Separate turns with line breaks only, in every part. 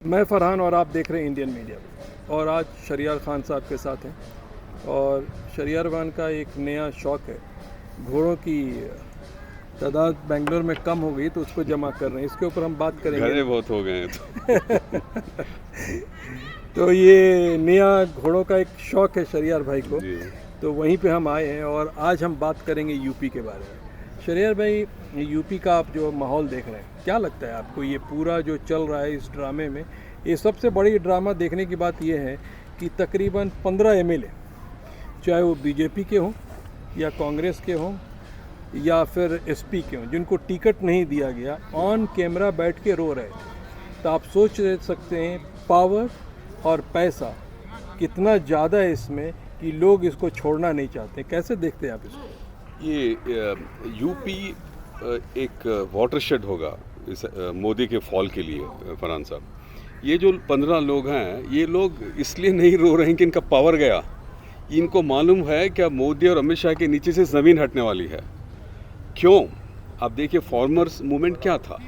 मैं फरहान और आप देख रहे हैं इंडियन मीडिया। और आज शरियार खान साहब के साथ हैं और शरियार खान का एक नया शौक़ है। घोड़ों की तादाद बेंगलोर में कम हो गई तो उसको जमा कर रहे हैं। इसके ऊपर हम बात करेंगे।
घरे बहुत हो गए हैं
तो ये नया घोड़ों का एक शौक़ है शरियार भाई को, तो वहीं पे हम आए हैं और आज हम बात करेंगे यूपी के बारे में। शरियार भाई, यूपी का आप जो माहौल देख रहे हैं, क्या लगता है आपको ये पूरा जो चल रहा है इस ड्रामे में? ये सबसे बड़ी ड्रामा देखने की बात ये है कि तकरीबन 15 एमएलए, चाहे वो बीजेपी के हों या कांग्रेस के हों या फिर एसपी के हों, जिनको टिकट नहीं दिया गया, ऑन कैमरा बैठ के रो रहे थे। तो आप सोच सकते हैं पावर और पैसा कितना ज़्यादा है इसमें कि लोग इसको छोड़ना नहीं चाहते। कैसे देखते हैं आप इसको?
ये यूपी एक वाटरशेड होगा इस मोदी के फॉल के लिए। फरहान साहब, ये जो 15 लोग हैं, ये लोग इसलिए नहीं रो रहे हैं कि इनका पावर गया। इनको मालूम है कि अब मोदी और अमित शाह के नीचे से ज़मीन हटने वाली है। क्यों? आप देखिए, फार्मर्स मूवमेंट क्या था?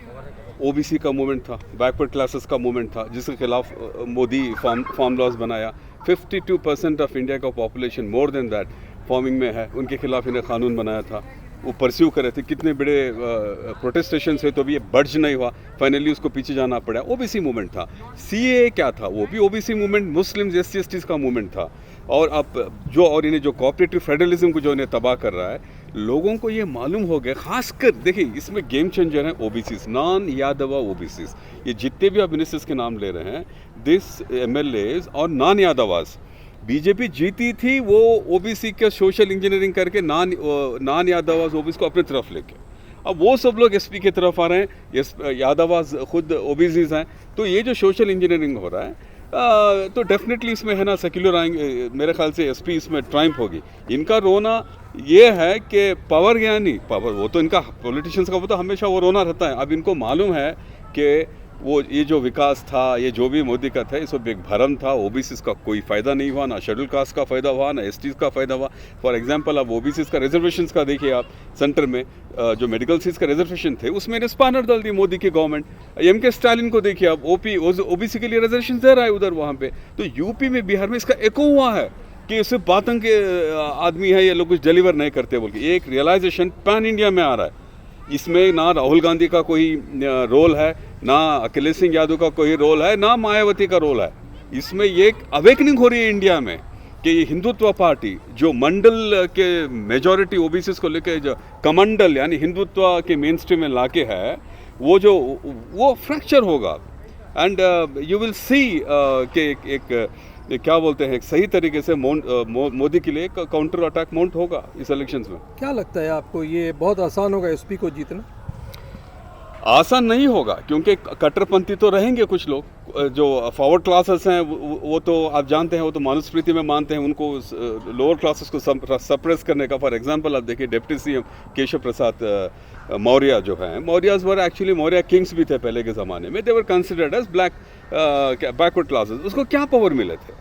ओबीसी का मूवमेंट था, बैकवर्ड क्लासेस का मूवमेंट था, जिसके खिलाफ मोदी फार्म लॉज बनाया। 52% ऑफ इंडिया का population, more than that, farming में है। उनके खिलाफ इन्हें कानून बनाया था, वो परस्यू कर रहे थे। कितने बड़े प्रोटेस्टेशन से तो भी ये बर्ज नहीं हुआ, फाइनली उसको पीछे जाना पड़ा। ओबीसी मूवमेंट था। सीएए क्या था? वो भी ओबीसी मूवमेंट, मुस्लिम SC/STs का मूवमेंट था। और अब और इन्हें जो कोऑपरेटिव फेडरलिज्म को जो इन्हें तबाह कर रहा है, लोगों को ये मालूम हो गया। खासकर देखिए, इसमें गेम चेंजर हैं ओबीसीज, नॉन यादवा ओबीसीज। ये जितने भी आप मिनिस्टर्स के नाम ले रहे हैं, दिस एमएलएज और नॉन यादवास। बीजेपी जीती थी वो ओबीसी के सोशल इंजीनियरिंग करके नॉन यादवास ओबीसी को अपनी तरफ लेके। अब वो सब लोग एसपी की तरफ आ रहे हैं, यादवास खुद ओबीसीज हैं। तो ये जो सोशल इंजीनियरिंग हो रहा है, तो डेफिनेटली इसमें है ना, सेक्युलर आएंगे। मेरे ख्याल से एसपी इसमें ट्राइम्फ होगी। इनका रोना ये है कि पावर गया नहीं, पावर वो तो इनका पॉलिटिशियंस का वो तो हमेशा वो रोना रहता है। अब इनको मालूम है कि वो ये जो विकास था, ये जो भी मोदी का था, इसमें एक भरम था। ओबीसी का कोई फ़ायदा नहीं हुआ, ना शेड्यूल कास्ट का फ़ायदा हुआ, ना एसटीज़ का फ़ायदा हुआ। फॉर एग्जांपल, अब ओबीसी का रिजर्वेशन का देखिए आप, सेंटर में जो मेडिकल सीट्स का रिजर्वेशन थे, उसमें ने स्पैनर डाल दी मोदी की गवर्नमेंट। एमके स्टालिन को देखिए आप, ओबीसी के लिए रिजर्वेशन दे रहा है उधर वहाँ पे। तो यूपी में, बिहार में इसका एको हुआ है कि सिर्फ बातों के आदमी है, ये लोग कुछ डिलीवर नहीं करते बोल के। एक रियलाइजेशन पैन इंडिया में आ रहा है। इसमें ना राहुल गांधी का कोई रोल है, ना अखिलेश सिंह यादव का कोई रोल है, ना मायावती का रोल है। इसमें ये एक अवेकनिंग हो रही है इंडिया में कि ये हिंदुत्व पार्टी जो मंडल के मेजॉरिटी ओबीसी को लेकर, जो कमंडल यानी हिंदुत्व के मेन स्ट्रीम में लाके है, वो फ्रैक्चर होगा। एंड यू विल सी कि एक क्या बोलते हैं, एक सही तरीके से मोदी के लिए काउंटर अटैक माउंट होगा इस इलेक्शंस में।
क्या लगता है आपको, ये बहुत आसान होगा एसपी को जीतना?
आसान नहीं होगा, क्योंकि कट्टरपंथी तो रहेंगे कुछ लोग। जो फॉरवर्ड क्लासेस हैं वो तो आप जानते हैं, वो तो मनुस्मृति में मानते हैं उनको लोअर क्लासेस को सप्रेस करने का। फॉर एग्जांपल, आप देखिए डिप्टी सीएम केशव प्रसाद मौर्य जो हैं, Mauryas were actually Maurya kings भी थे पहले के ज़माने में। They were considered as backward classes. उसको क्या पावर मिले थे?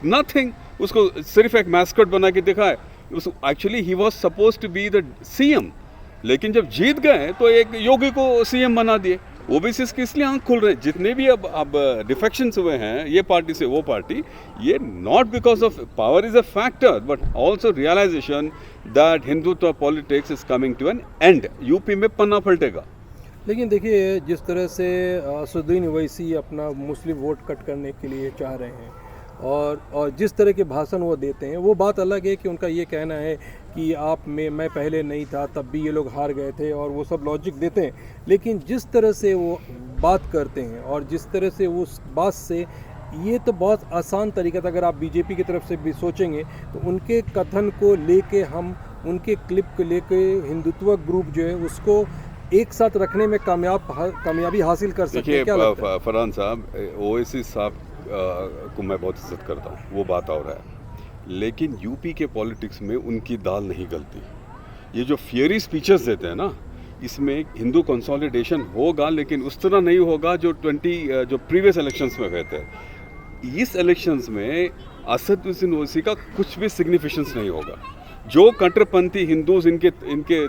नथिंग। उसको सिर्फ एक मैस्कट बना के दिखाए। Actually he was suppose to be the CM, लेकिन जब जीत गए तो एक योगी को सीएम बना दिए। ओबीसी की इसलिए आंख खुल रहे हैं। जितने भी अब डिफेक्शंस हुए हैं ये पार्टी से वो पार्टी, ये not because of power is a factor, but also realization that Hindutva politics is coming to an end. UP में पन्ना पलटेगा।
लेकिन देखिए, जिस तरह से असदुद्दीन ओवैसी अपना मुस्लिम वोट कट करने के लिए चाह रहे हैं और जिस तरह के भाषण वो देते हैं, वो बात अलग है कि उनका ये कहना है कि मैं पहले नहीं था तब भी ये लोग हार गए थे, और वो सब लॉजिक देते हैं। लेकिन जिस तरह से वो बात करते हैं और जिस तरह से उस बात से, ये तो बहुत आसान तरीका था। अगर आप बीजेपी की तरफ से भी सोचेंगे तो उनके कथन को लेके, हम उनके क्लिप को लेके हिंदुत्व ग्रुप जो है उसको एक साथ रखने में कामयाबी हासिल कर सकते हैं। क्या लगता है?
फरहान साहब, ओवैसी साहब को मैं बहुत इज्जत करता हूँ, वो बात और है। लेकिन यूपी के पॉलिटिक्स में उनकी दाल नहीं गलती। ये जो फियरी स्पीचेस देते हैं ना, इसमें हिंदू कंसोलिडेशन होगा, लेकिन उस तरह नहीं होगा जो प्रीवियस इलेक्शंस में हुए थे। इस इलेक्शंस में असदुद्दीन ओवैसी का कुछ भी सिग्निफिकेंस नहीं होगा। जो कट्टरपंथी हिंदूज इनके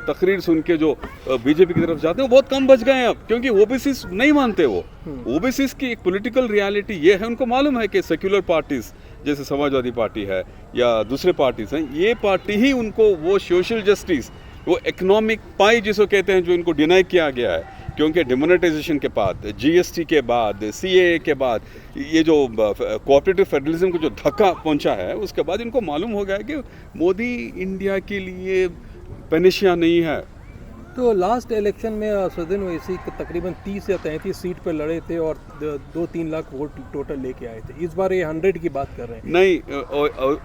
तकरीर सुन के जो बीजेपी की तरफ जाते हैं वो बहुत कम बच गए हैं अब, क्योंकि ओबीसी नहीं मानते वो। ओबीसी की एक पॉलिटिकल रियलिटी ये है, उनको मालूम है कि सेक्युलर पार्टीज जैसे समाजवादी पार्टी है या दूसरे पार्टीज हैं, ये पार्टी ही उनको वो सोशल जस्टिस, वो इकोनॉमिक पाई जिसको कहते हैं, जो इनको डिनाई किया गया है, क्योंकि डिमोनेटाइजेशन के बाद, जीएसटी के बाद, सीएए के बाद, ये जो कोऑपरेटिव फेडरलिज्म को जो धक्का पहुंचा है, उसके बाद इनको मालूम हो गया कि मोदी इंडिया के लिए पेनिशिया नहीं है।
तो लास्ट इलेक्शन में असदुद्दीन ओवैसी तकरीबन 30 या 33 सीट पर लड़े थे और 2-3 लाख वोट टोटल लेके आए थे। इस बार ये 100 की बात कर रहे हैं।
नहीं,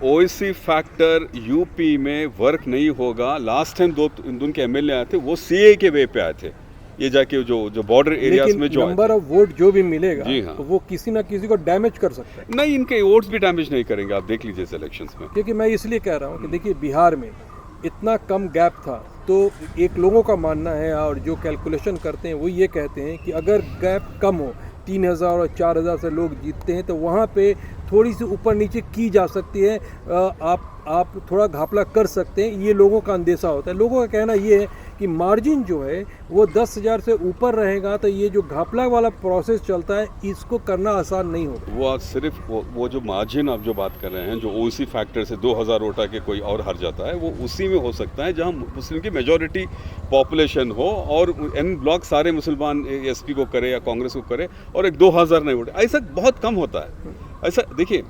ओवैसी फैक्टर यूपी में वर्क नहीं होगा। लास्ट टाइम दो के एमएलए आए थे, वो सीए के वे पे आए थे, ये जाके जो बॉर्डर एरियाज में जो
नंबर ऑफ वोट जो भी मिलेगा,
जी हाँ,
तो वो किसी ना किसी को डैमेज कर सकता है।
नहीं, इनके वोट्स भी डैमेज नहीं करेंगे, आप देख लीजिए इस इलेक्शंस में।
क्योंकि मैं इसलिए कह रहा हूँ कि देखिए बिहार में इतना कम गैप था, तो एक लोगों का मानना है और जो कैलकुलेशन करते हैं वो ये कहते हैं कि अगर गैप कम हो, 3000 और 4000 से लोग जीतते हैं, तो वहाँ पे थोड़ी सी ऊपर नीचे की जा सकती है, आप थोड़ा घपला कर सकते हैं, ये लोगों का अंदेशा होता है। लोगों का कहना ये है कि मार्जिन जो है वो 10,000 से ऊपर रहेगा, तो ये जो घपला वाला प्रोसेस चलता है इसको करना आसान नहीं होगा।
वो आज सिर्फ वो जो मार्जिन आप जो बात कर रहे हैं, जो ओसी फैक्टर से 2000 वोट के कोई और हार जाता है, वो उसी में हो सकता है जहां मुस्लिम की मेजॉरिटी पॉपुलेशन हो और एन ब्लॉक सारे मुसलमान एसपी को करे या कांग्रेस को करे और एक 2000 नहीं वोट, ऐसा बहुत कम होता है। ऐसा देखिए,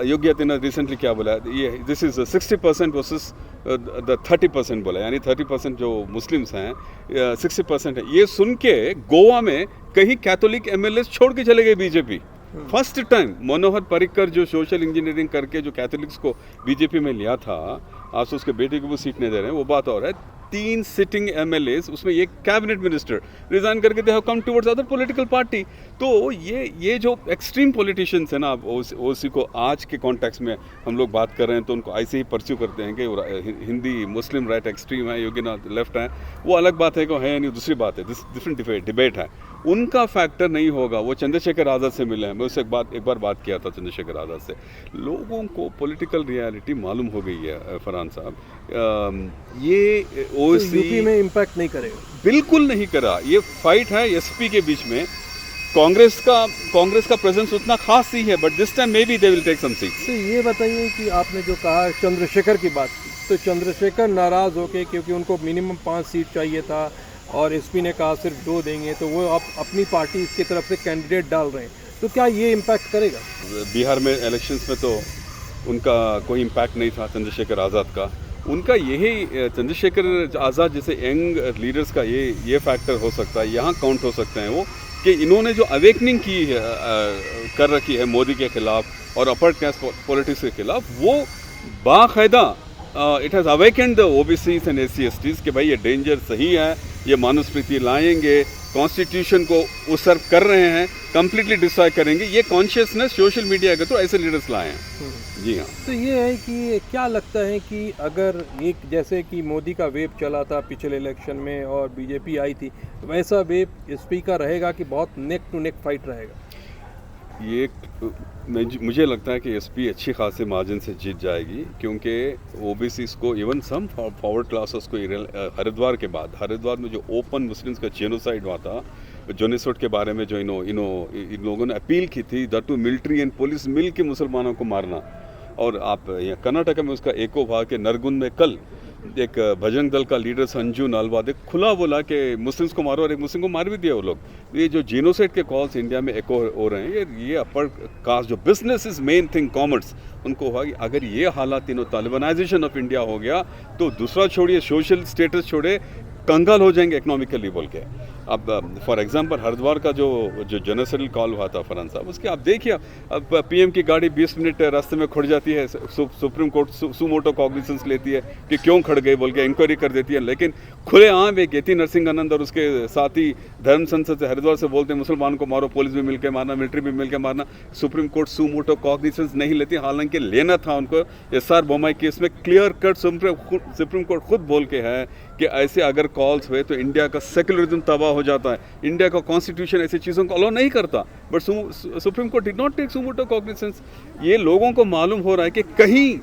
योगी आदित्यनाथ रिसेंटली क्या बोला, ये दिस इज 60% वर्सेस द 30% बोला, यानी 30% जो मुस्लिम्स हैं 60% है। ये सुन के गोवा में कई कैथोलिक एमएलए छोड़ के चले गए BJP. First time Manohar Parrikar जो सोशल इंजीनियरिंग करके जो कैथोलिक्स को बीजेपी में लिया था, आज तो उसके बेटे को भी सीट नहीं दे रहे हैं, वो बात और है। 3 सिटिंग एमएलए, उसमें एक कैबिनेट मिनिस्टर रिजाइन करके they have come towards other political party. तो ये जो एक्सट्रीम पॉलिटिशियंस है ना, ओसी को आज के कॉन्टेक्स्ट में हम लोग बात कर रहे हैं, तो उनको ऐसे ही परस्यू करते हैं कि हिंदी मुस्लिम राइट एक्सट्रीम है, योगीनाथ लेफ्ट है, वो अलग बात है कि है नहीं, दूसरी बात है, डिफरेंट डिबेट है। उनका फैक्टर नहीं होगा। वो चंद्रशेखर आज़ाद से मिले हैं, मैं उससे एक बार बात किया था चंद्रशेखर आज़ाद से। लोगों को पॉलिटिकल रियलिटी मालूम हो गई है फरहान साहब। ये ओसी
यूपी में इम्पैक्ट नहीं करेगा,
बिल्कुल नहीं करा। ये फाइट है एसपी के बीच में, कांग्रेस का प्रेजेंस उतना खास नहीं है, but this time may be they will take some seats.
तो ये बताइए कि आपने जो कहा चंद्रशेखर की बात की, तो चंद्रशेखर नाराज़ होके, क्योंकि उनको मिनिमम 5 सीट चाहिए था और एसपी ने कहा सिर्फ 2 देंगे, तो वो आप अपनी पार्टी की तरफ से कैंडिडेट डाल रहे हैं, तो क्या ये इम्पैक्ट करेगा? बिहार
में इलेक्शंस में तो उनका कोई इम्पैक्ट नहीं था चंद्रशेखर आज़ाद का। उनका यही चंद्रशेखर आज़ाद जैसे यंग लीडर्स का ये फैक्टर हो सकता है, यहाँ काउंट हो सकते हैं वो, कि इन्होंने जो अवेकनिंग की है कर रखी है मोदी के खिलाफ और अपर कास्ट पॉलिटिक्स के खिलाफ, वो बाकायदा it has awakened the OBCs and SC/STs कि भाई ये डेंजर सही है, ये मानुस्मृति लाएंगे, कॉन्स्टिट्यूशन को उसर्व कर रहे हैं, कंप्लीटली डिस्ट्रॉय करेंगे। ये कॉन्शियसनेस सोशल मीडिया के तो ऐसे लीडर्स लाए हैं। जी हाँ।
तो ये है कि क्या लगता है कि अगर एक जैसे कि मोदी का वेव चला था पिछले इलेक्शन में और बीजेपी आई थी, वैसा वेव एसपी का रहेगा कि बहुत नेक टू नेक फाइट रहेगा?
ये मुझे लगता है कि एसपी अच्छी खासी मार्जिन से जीत जाएगी, क्योंकि ओबीसी को, इवन सम फॉरवर्ड क्लासेस को, हरिद्वार में जो ओपन मुस्लिम्स का जेनोसाइड हुआ था, जोनेसोड के बारे में जो इन लोगों ने अपील की थी, that to military and police मिल के मुसलमानों को मारना। और आप यहाँ कर्नाटक में उसका एको भाग के नरगुन में कल एक बजरंग दल का लीडर संजू नालवादे खुला बोला कि मुस्लिम्स को मारो, और एक मुस्लिम को मार भी दिया वो लोग। ये जो जीनोसाइड के कॉल्स इंडिया में एको हो रहे हैं, ये अपर कास्ट जो business is main thing, commerce, उनको हुआ कि अगर ये हालात तालिबानाइजेशन ऑफ इंडिया हो गया तो दूसरा छोड़िए, सोशल स्टेटस छोड़े, कंगाल हो जाएंगे इकोनॉमिकली बोल के। अब फॉर एग्जांपल हरिद्वार का जो जेनोसाइडल कॉल हुआ था फरहान साहब, उसके आप देखिए, अब पीएम की गाड़ी 20 मिनट रास्ते में खड़ जाती है, सुप्रीम कोर्ट सुमोटो कॉग्निजेंस लेती है कि क्यों खड़ गई बोल के, इंक्वायरी कर देती है। लेकिन खुलेआम एक यति नरसिंह आनंद और उसके साथी धर्म संसद से हरिद्वार से बोलते हैं मुसलमान को मारो, पुलिस भी मिलकर मारना, मिलिट्री भी मिलकर मारना, सुप्रीम कोर्ट सुमोटो कॉग्निजेंस नहीं लेती। हालांकि लेना था उनको। SR बोम्मई केस में क्लियर कट सुप्रीम कोर्ट खुद बोल के है कि ऐसे अगर कॉल्स हुए तो इंडिया का सेक्युलरिज्म तबाह हो जाता है, इंडिया का कॉन्स्टिट्यूशन ऐसी चीज़ों को अलाउ नहीं करता। But Supreme Court did not take suo motu cognizance. ये लोगों को मालूम हो रहा है कि कहीं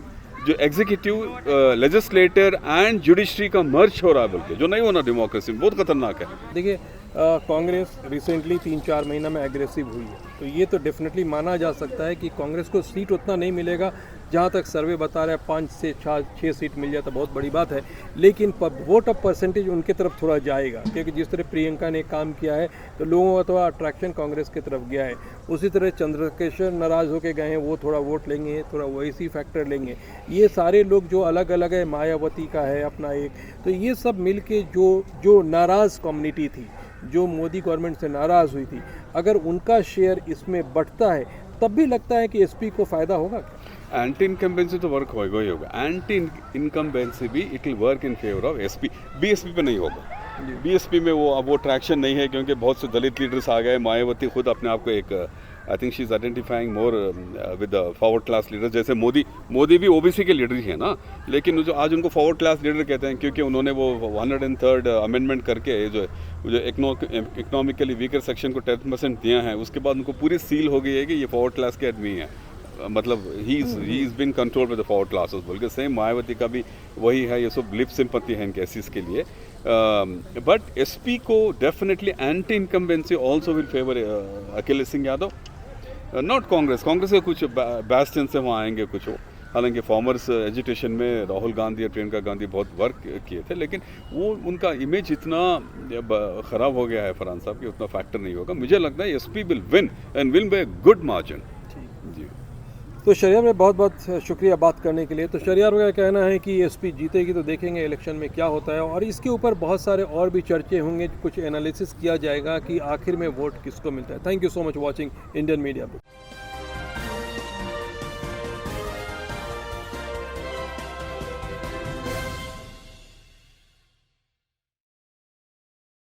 जो एग्जीक्यूटिव लेजिस्लेटर एंड जुडिशरी का मर्ज हो रहा है, बल्कि जो नहीं होना डेमोक्रेसी में, बहुत खतरनाक है।
देखिए कांग्रेस रिसेंटली 3-4 महीना में एग्रेसिव हुई है, तो ये तो डेफिनेटली माना जा सकता है कि कांग्रेस को सीट उतना नहीं मिलेगा। जहाँ तक सर्वे बता रहा है 5 से 6 सीट मिल जाए तो बहुत बड़ी बात है, लेकिन वोट ऑफ परसेंटेज उनके तरफ थोड़ा जाएगा, क्योंकि जिस तरह प्रियंका ने काम किया है तो लोगों का थोड़ा अट्रैक्शन कांग्रेस की तरफ गया है। उसी तरह चंद्रशेखर नाराज़ होकर गए हैं, वो थोड़ा वोट लेंगे, थोड़ा वैसी फैक्टर लेंगे। ये सारे लोग जो अलग अलग है, मायावती का है अपना एक, तो ये सब मिल के जो नाराज़ कम्युनिटी थी, जो मोदी गवर्नमेंट से नाराज़ हुई थी, अगर उनका शेयर इसमें बढ़ता है तब भी लगता है कि एसपी को फ़ायदा होगा क्या?
एंटी इनकम्बेंसी तो वर्क होगा ही होगा, एंटी इनकम्बेंसी भी it will work in favour of SP. BSP पे नहीं होगा, बीएसपी में वो ट्रैक्शन नहीं है, क्योंकि बहुत से दलित लीडर्स आ गए। मायावती खुद अपने आप को एक I think she is identifying more with forward class leader, जैसे मोदी भी ओबीसी के लीडर ही है ना, लेकिन जो आज उनको फॉरवर्ड क्लास लीडर कहते हैं, क्योंकि उन्होंने वो 103rd अमेंडमेंट करके जो इकोनॉमिकली वीकर सेक्शन को 10% दिया है, उसके बाद उनको पूरी सील हो गई है कि ये फॉरवर्ड क्लास के आदमी है, मतलब he is been control with the forward classes बोल के। सेम मायावती का भी वही है, ये सब लिप सिंपैथी है इनके एससीज के लिए। बट एसपी को definitely anti incumbency also will favour Akhilesh Singh Yadav, not Congress के कुछ बैस्टियन से वहाँ आएंगे कुछ हो। हालांकि फॉर्मर्स एजुटेशन में राहुल गांधी और प्रियंका गांधी बहुत वर्क किए थे, लेकिन वो उनका इमेज इतना ख़राब हो गया है फरहान साहब कि उतना फैक्टर नहीं होगा। मुझे लगता है SP will win and win by good margin. जी,
तो शरियार में बहुत बहुत शुक्रिया बात करने के लिए। तो शरियार का कहना है कि एसपी जीतेगी, तो देखेंगे इलेक्शन में क्या होता है, और इसके ऊपर बहुत सारे और भी चर्चे होंगे, कुछ एनालिसिस किया जाएगा कि आखिर में वोट किसको मिलता है। Thank you so much watching Indian media book.